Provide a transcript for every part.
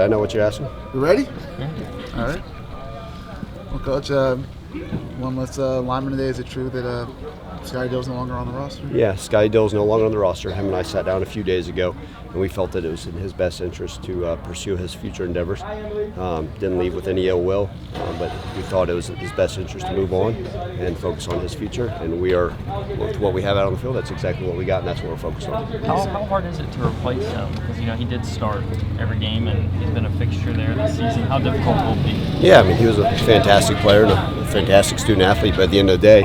I know what you're asking. You ready? Yeah. All right. Well, Coach, one less lineman today. Is it true that Scottie Dill's no longer on the roster? Yeah, Scottie Dill is no longer on the roster. Him and I sat down a few days ago, and we felt that it was in his best interest to pursue his future endeavors. Didn't leave with any ill will, but we thought it was in his best interest to move on and focus on his future. And we are, with what we have out on the field, that's exactly what we got, and that's what we're focused on. How hard is it to replace him? Because, he did start every game, and he's been a fixture there this season. How difficult will it be? Yeah, he was a fantastic player and a fantastic student athlete, but at the end of the day,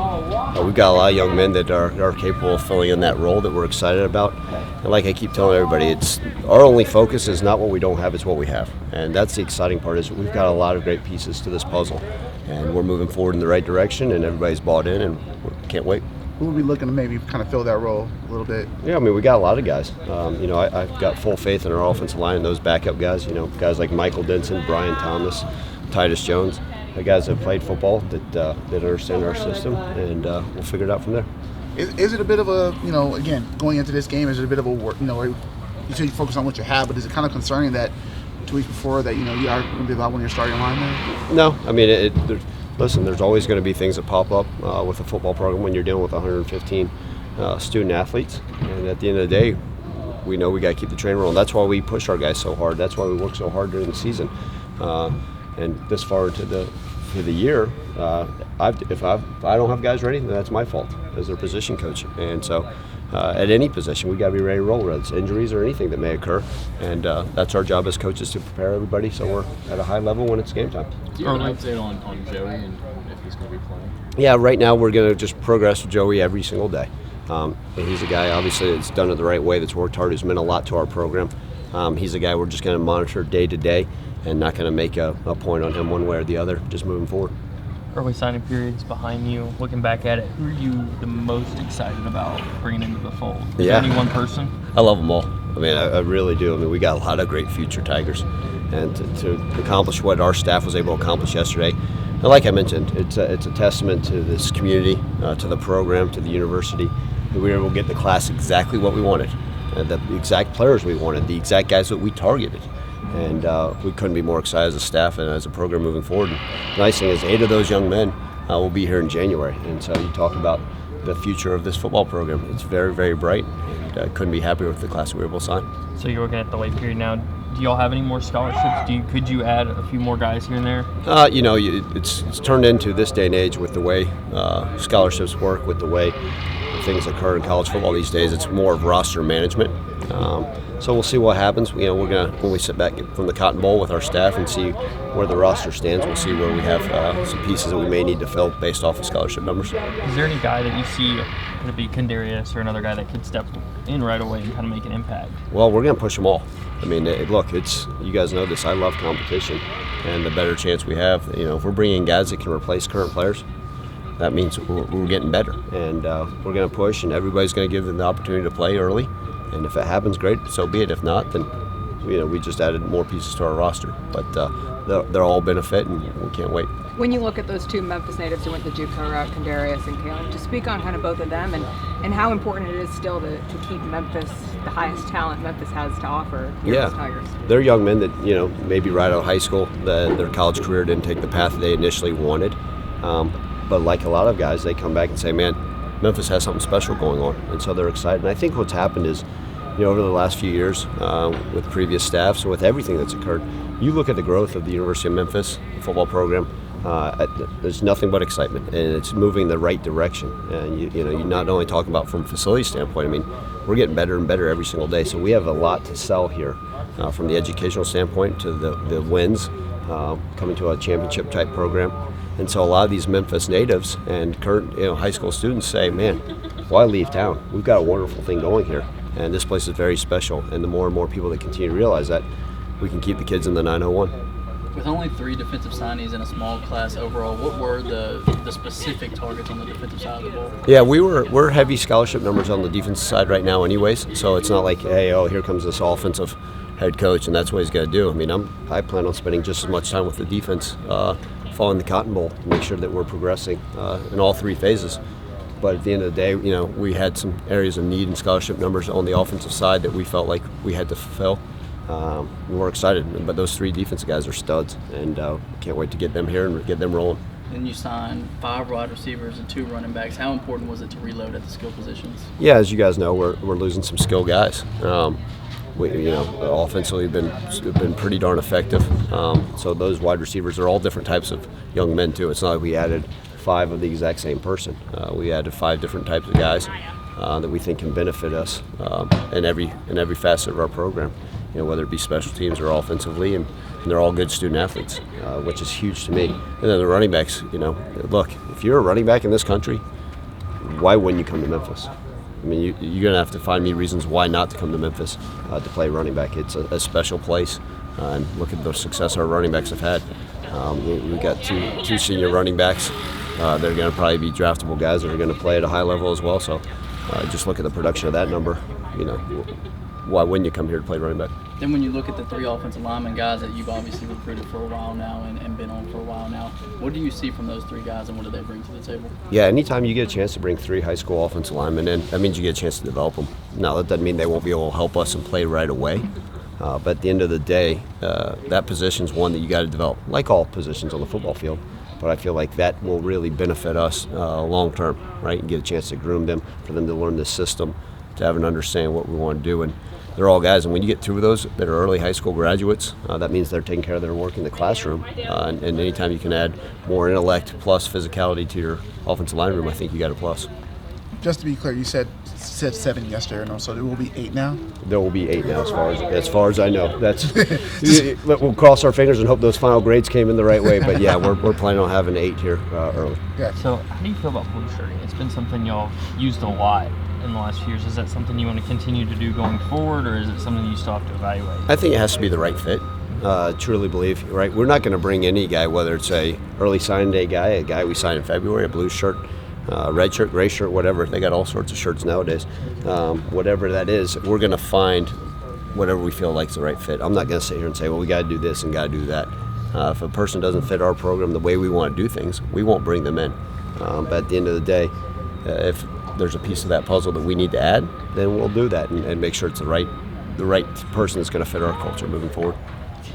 we've got a lot of young men that are capable of filling in that role that we're excited about. And like I keep telling everybody, it's our only focus is not what we don't have, it's what we have. And that's the exciting part, is we've got a lot of great pieces to this puzzle. And we're moving forward in the right direction, and everybody's bought in, and we can't wait. Who would be looking to maybe kind of fill that role a little bit? Yeah, we got a lot of guys. I've got full faith in our offensive line and those backup guys. Guys like Michael Denson, Brian Thomas, Titus Jones. The guys that have played football that understand our system, and we'll figure it out from there. Is it a bit of a, again, going into this game, is it a bit of a work, you say you focus on what you have, but is it kind of concerning that 2 weeks before that, you are going to be about when you're starting line there? No, listen, there's always going to be things that pop up with a football program when you're dealing with 115 student athletes, and at the end of the day, we know we got to keep the train rolling. That's why we push our guys so hard. That's why we work so hard during the season. And this far into the year, if I don't have guys ready, then that's my fault as their position coach. And so at any position, we got to be ready to roll, whether it's injuries or anything that may occur. And that's our job as coaches, to prepare everybody so we're at a high level when it's game time. Do you have an update on Joey and if he's going to be playing? Yeah, right now we're going to just progress with Joey every single day. And he's a guy, obviously, that's done it the right way, that's worked hard, who's meant a lot to our program. He's a guy we're just going to monitor day to day, and not going to make a point on him one way or the other, just moving forward. Early signing periods behind you, looking back at it, who are you the most excited about bringing into the fold? Is there any one person? I love them all. I really do. We got a lot of great future Tigers. And to accomplish what our staff was able to accomplish yesterday, and like I mentioned, it's a testament to this community, to the program, to the university, that we were able to get the class exactly what we wanted, the exact players we wanted, the exact guys that we targeted. And we couldn't be more excited as a staff and as a program moving forward. And the nice thing is 8 of those young men will be here in January. And so you talk about the future of this football program. It's very, very bright, and couldn't be happier with the class we were able to sign. So you're looking at the late period now. Do y'all have any more scholarships? Could you add a few more guys here and there? It's turned into, this day and age, with the way scholarships work, with the way things occur in college football these days, it's more of roster management. So we'll see what happens. We're gonna, when we sit back from the Cotton Bowl with our staff and see where the roster stands, we'll see where we have some pieces that we may need to fill based off of scholarship numbers. Is there any guy that you see, could it be Kedarian or another guy that could step in right away and kind of make an impact? Well, we're gonna push them all. Look, you guys know this. I love competition, and the better chance we have, if we're bringing guys that can replace current players, that means we're getting better, and we're going to push, and everybody's going to give them the opportunity to play early. And if it happens, great, so be it. If not, then we just added more pieces to our roster. But they're all benefit, and we can't wait. When you look at those 2 Memphis natives who went the JUCO route, Kedarian and Kalen, to speak on kind of both of them and how important it is still to keep Memphis, the highest talent Memphis has to offer here as Tigers. They're young men that maybe right out of high school, their college career didn't take the path they initially wanted. But like a lot of guys, they come back and say, man, Memphis has something special going on. And so they're excited. And I think what's happened is, over the last few years with previous staffs and with everything that's occurred, you look at the growth of the University of Memphis, the football program, there's nothing but excitement. And it's moving in the right direction. And, you're not only talking about from a facility standpoint, we're getting better and better every single day. So we have a lot to sell here from the educational standpoint to the wins, coming to a championship-type program. And so a lot of these Memphis natives and current high school students say, man, why leave town? We've got a wonderful thing going here, and this place is very special. And the more and more people that continue to realize that, we can keep the kids in the 901. With only 3 defensive signees in a small class overall, what were the specific targets on the defensive side of the ball? Yeah, we're heavy scholarship numbers on the defensive side right now anyways, so it's not like, hey, here comes this offensive head coach and that's what he's got to do. I plan on spending just as much time with the defense following the Cotton Bowl to make sure that we're progressing in all 3 phases. But at the end of the day, we had some areas of need and scholarship numbers on the offensive side that we felt like we had to fulfill. We're excited, but those 3 defensive guys are studs, and can't wait to get them here and get them rolling. Then you signed 5 wide receivers and 2 running backs. How important was it to reload at the skill positions? Yeah, as you guys know, we're losing some skill guys. Offensively been pretty darn effective. So those wide receivers are all different types of young men too. It's not like we added 5 of the exact same person. We added 5 different types of guys that we think can benefit us in every facet of our program. Whether it be special teams or offensively, and they're all good student athletes, which is huge to me. And then the running backs, look, if you're a running back in this country, why wouldn't you come to Memphis? I mean, you're going to have to find me reasons why not to come to Memphis to play running back. It's a special place, and look at the success our running backs have had. We've got two senior running backs. They're going to probably be draftable guys that are going to play at a high level as well. So just look at the production of that number. Why wouldn't you come here to play running back? Then when you look at the 3 offensive linemen, guys that you've obviously recruited for a while now and been on for a while now, what do you see from those 3 guys and what do they bring to the table? Yeah, anytime you get a chance to bring 3 high school offensive linemen in, that means you get a chance to develop them. Now, that doesn't mean they won't be able to help us and play right away. But at the end of the day, that position's one that you got to develop, like all positions on the football field. But I feel like that will really benefit us long term, right? You get a chance to groom them, for them to learn the system, to have an understanding what we want to do. And they're all guys, and when you get 2 of those that are early high school graduates, that means they're taking care of their work in the classroom. And anytime you can add more intellect plus physicality to your offensive line room, I think you got a plus. Just to be clear, you said 7 yesterday, so there will be 8 now? There will be 8 now, as far as I know. That's we'll cross our fingers and hope those final grades came in the right way. But yeah, we're planning on having 8 here early. Yeah. So how do you feel about blue shirting? It's been something y'all used a lot in the last few years. Is that something you want to continue to do going forward, or is it something you still have to evaluate? I think it has to be the right fit. Truly believe, right? We're not going to bring any guy, whether it's a early signing day guy, a guy we signed in February, a blue shirt, red shirt, gray shirt, whatever. They got all sorts of shirts nowadays. Whatever that is, we're going to find whatever we feel like is the right fit. I'm not going to sit here and say, well, we got to do this and got to do that. If a person doesn't fit our program the way we want to do things, we won't bring them in. But at the end of the day, if there's a piece of that puzzle that we need to add, then we'll do that and make sure it's the right person that's going to fit our culture moving forward.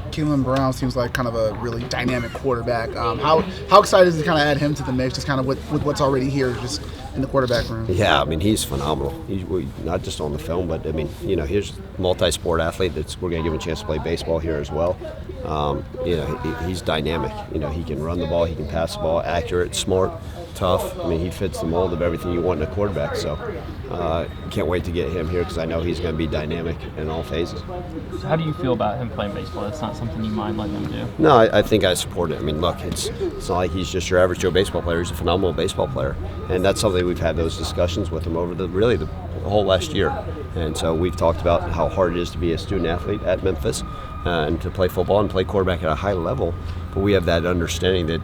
Keelan Brown seems like kind of a really dynamic quarterback. How excited is to kind of add him to the mix, just kind of with what's already here, just in the quarterback room? Yeah, I mean, he's phenomenal. He's not just on the film, but I mean, he's a multi-sport athlete. We're going to give him a chance to play baseball here as well. He's dynamic. He can run the ball, he can pass the ball, accurate, smart, tough. I mean, he fits the mold of everything you want in a quarterback. So can't wait to get him here because I know he's going to be dynamic in all phases. So how do you feel about him playing baseball? That's not something you mind letting him do? No, I think I support it. I mean, look, it's not like he's just your average Joe baseball player. He's a phenomenal baseball player. And that's something we've had those discussions with him over the whole last year. And so we've talked about how hard it is to be a student athlete at Memphis and to play football and play quarterback at a high level. But we have that understanding that,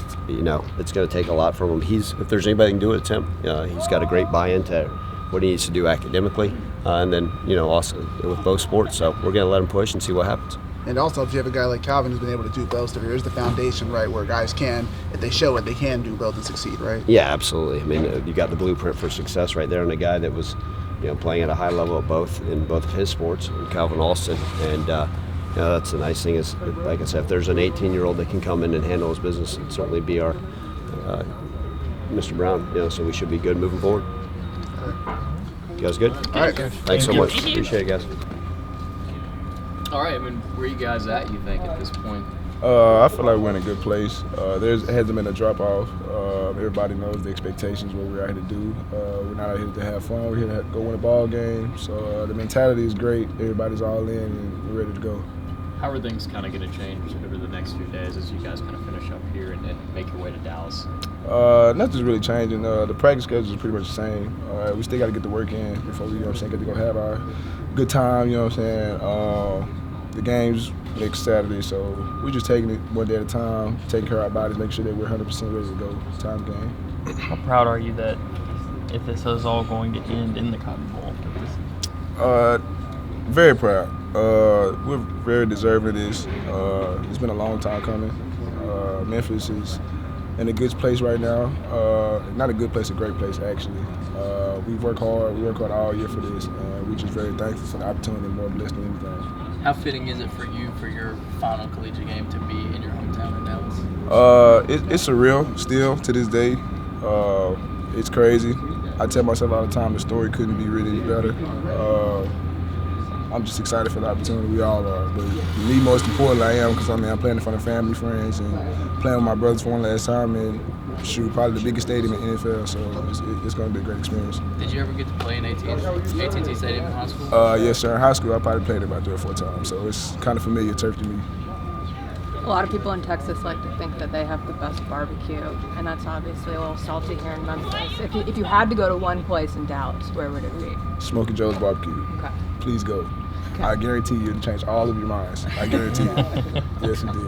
it's going to take a lot from him. If there's anybody that can do it, it's him. He's got a great buy-in to what he needs to do academically, and then, also with both sports. So we're going to let him push and see what happens. And also, if you have a guy like Calvin who's been able to do both, so here's the foundation, right, where guys can, if they show it, they can do both and succeed, right? Yeah, absolutely. I mean, you got the blueprint for success right there, and a guy that was, playing at a high level in both of his sports, Calvin Alston. And that's the nice thing is, like I said, if there's an 18-year-old that can come in and handle his business, it'd certainly be our Mr. Brown. So we should be good moving forward. You guys good? All right. Thanks so much. Appreciate it, guys. All right, I mean, where you guys at, you think, at this point? I feel like we're in a good place. There hasn't been a drop-off. Everybody knows the expectations, what we're out here to do. We're not out here to have fun. We're here to go win a ball game. So the mentality is great. Everybody's all in, and we're ready to go. How are things kind of going to change over the next few days as you guys kind of finish up here and make your way to Dallas? Nothing's really changing. The practice schedule is pretty much the same. We still got to get the work in before we, get to go have our good time, The game's next Saturday, so we're just taking it one day at a time, taking care of our bodies, making sure that we're 100% ready to go time game. How proud are you that if this is all going to end in the Cotton Bowl? Very proud. We're very deserving of this. It's been a long time coming. Memphis is in a good place right now. Not a good place, a great place, actually. We work hard. We work hard all year for this, and we're just very thankful for the opportunity and more blessed than anything. How fitting is it for you for your final collegiate game to be in your hometown in Dallas? It's surreal still to this day. It's crazy. I tell myself all the time the story couldn't be written any better. I'm just excited for the opportunity. We all are. But me, most importantly, I am because I'm playing in front of family, friends, and playing with my brothers for one last time. And shoot, probably the biggest stadium in the NFL. So it's going to be a great experience. Did you ever get to play in AT&T Stadium in high school? Yes, sir. In high school, I probably played it about 3 or 4 times. So it's kind of familiar turf to me. A lot of people in Texas like to think that they have the best barbecue, and that's obviously a little salty here in Memphis. If you had to go to one place in Dallas, where would it be? Smoky Joe's Barbecue. Okay. Please go. Okay. I guarantee you it'll change all of your minds. I guarantee you. Yes, indeed.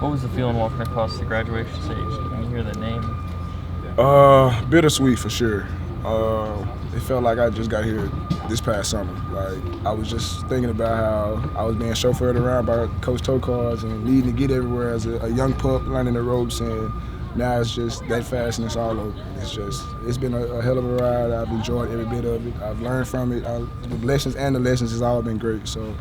What was the feeling walking across the graduation stage when you hear that name? Bittersweet for sure. It felt like I just got here this past summer. Like I was just thinking about how I was being chauffeured around by Coach Tow cars and needing to get everywhere as a young pup learning the ropes, and now it's just that fast and it's all over. It's been a hell of a ride. I've enjoyed every bit of it. I've learned from it. The lessons and the lessons has all been great. So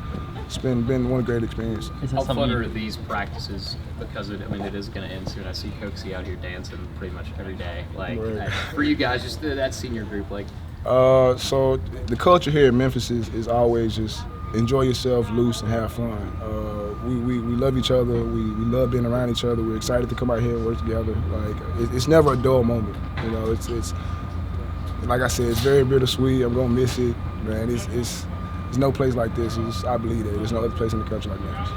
it's been one great experience. How fun are these practices? Because it is going to end soon. I see Coxie out here dancing pretty much every day. Like for you guys, just that senior group, like. So the culture here in Memphis is always just enjoy yourself, loose, and have fun. We love each other. We love being around each other. We're excited to come out here and work together. Like it's never a dull moment. You know, it's like I said, it's very bittersweet. I'm gonna miss it, man. It's no place like this. I believe that there's no other place in the country like Memphis.